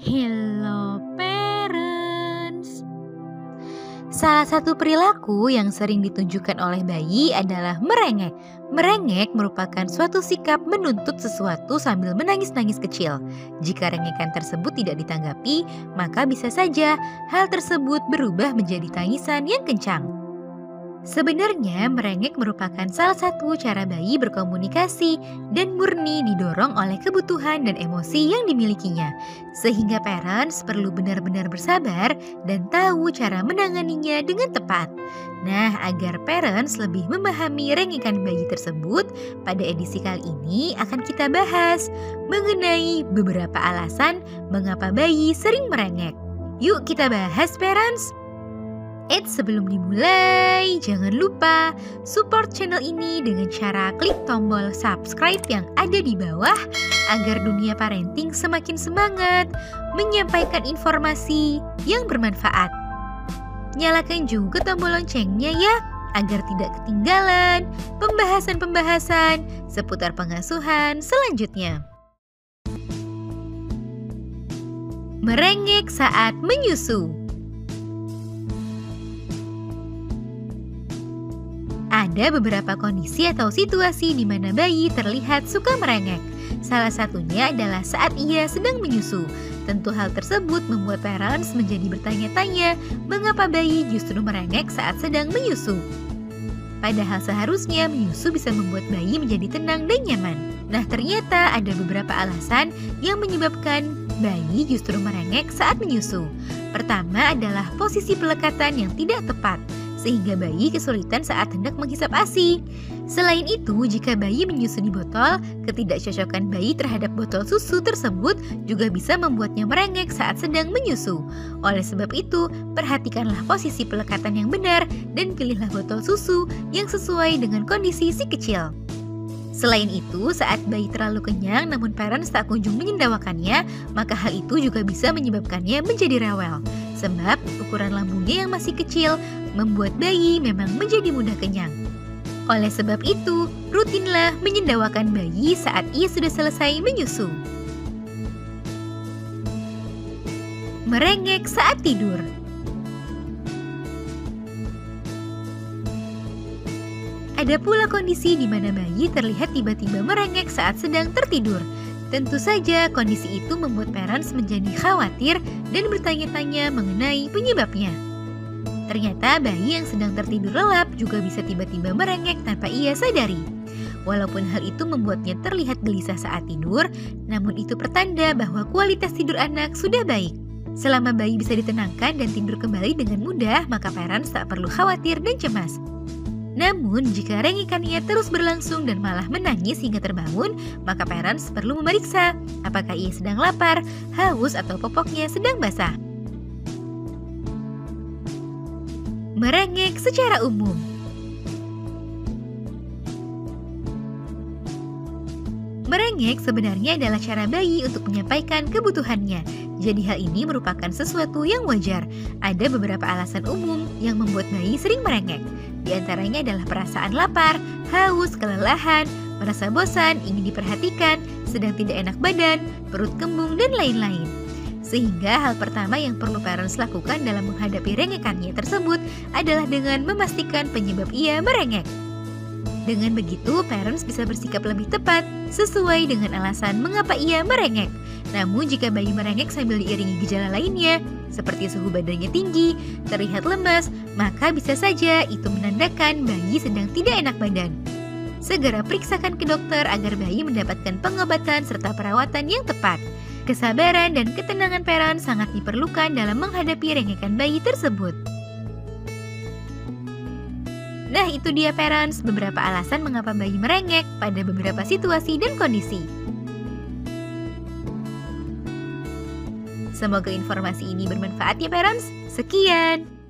Hello parents. Salah satu perilaku yang sering ditunjukkan oleh bayi adalah merengek. Merengek merupakan suatu sikap menuntut sesuatu sambil menangis-nangis kecil. Jika rengekan tersebut tidak ditanggapi, maka bisa saja hal tersebut berubah menjadi tangisan yang kencang. Sebenarnya merengek merupakan salah satu cara bayi berkomunikasi dan murni didorong oleh kebutuhan dan emosi yang dimilikinya. Sehingga parents perlu benar-benar bersabar dan tahu cara menanganinya dengan tepat. Nah, agar parents lebih memahami rengekan bayi tersebut, pada edisi kali ini akan kita bahas mengenai beberapa alasan mengapa bayi sering merengek. Yuk kita bahas parents! Sebelum dimulai, jangan lupa support channel ini dengan cara klik tombol subscribe yang ada di bawah agar dunia parenting semakin semangat menyampaikan informasi yang bermanfaat. Nyalakan juga tombol loncengnya ya, agar tidak ketinggalan pembahasan-pembahasan seputar pengasuhan selanjutnya. Merengek saat menyusu. Ada beberapa kondisi atau situasi di mana bayi terlihat suka merengek. Salah satunya adalah saat ia sedang menyusu. Tentu hal tersebut membuat parents menjadi bertanya-tanya mengapa bayi justru merengek saat sedang menyusu. Padahal seharusnya menyusu bisa membuat bayi menjadi tenang dan nyaman. Nah, ternyata ada beberapa alasan yang menyebabkan bayi justru merengek saat menyusu. Pertama adalah posisi pelekatan yang tidak tepat, sehingga bayi kesulitan saat hendak menghisap ASI. Selain itu, jika bayi menyusu di botol, ketidakcocokan bayi terhadap botol susu tersebut juga bisa membuatnya merengek saat sedang menyusu. Oleh sebab itu, perhatikanlah posisi pelekatan yang benar dan pilihlah botol susu yang sesuai dengan kondisi si kecil. Selain itu, saat bayi terlalu kenyang namun parents tak kunjung menyendawakannya, maka hal itu juga bisa menyebabkannya menjadi rewel. Sebab ukuran lambungnya yang masih kecil membuat bayi memang menjadi mudah kenyang. Oleh sebab itu, rutinlah menyendawakan bayi saat ia sudah selesai menyusu. Merengek saat tidur. Ada pula kondisi di mana bayi terlihat tiba-tiba merengek saat sedang tertidur. Tentu saja kondisi itu membuat parents menjadi khawatir dan bertanya-tanya mengenai penyebabnya. Ternyata bayi yang sedang tertidur lelap juga bisa tiba-tiba merengek tanpa ia sadari. Walaupun hal itu membuatnya terlihat gelisah saat tidur, namun itu pertanda bahwa kualitas tidur anak sudah baik. Selama bayi bisa ditenangkan dan tidur kembali dengan mudah, maka parents tak perlu khawatir dan cemas. Namun, jika rengekannya terus berlangsung dan malah menangis hingga terbangun, maka parents perlu memeriksa apakah ia sedang lapar, haus, atau popoknya sedang basah. Merengek secara umum. Merengek sebenarnya adalah cara bayi untuk menyampaikan kebutuhannya. Jadi hal ini merupakan sesuatu yang wajar. Ada beberapa alasan umum yang membuat bayi sering merengek. Di antaranya adalah perasaan lapar, haus, kelelahan, merasa bosan, ingin diperhatikan, sedang tidak enak badan, perut kembung, dan lain-lain. Sehingga hal pertama yang perlu parents lakukan dalam menghadapi rengekannya tersebut adalah dengan memastikan penyebab ia merengek. Dengan begitu, parents bisa bersikap lebih tepat sesuai dengan alasan mengapa ia merengek. Namun jika bayi merengek sambil diiringi gejala lainnya, seperti suhu badannya tinggi, terlihat lemas, maka bisa saja itu menandakan bayi sedang tidak enak badan. Segera periksakan ke dokter agar bayi mendapatkan pengobatan serta perawatan yang tepat. Kesabaran dan ketenangan parents sangat diperlukan dalam menghadapi rengekan bayi tersebut. Nah, itu dia parents, beberapa alasan mengapa bayi merengek pada beberapa situasi dan kondisi. Semoga informasi ini bermanfaat ya parents. Sekian.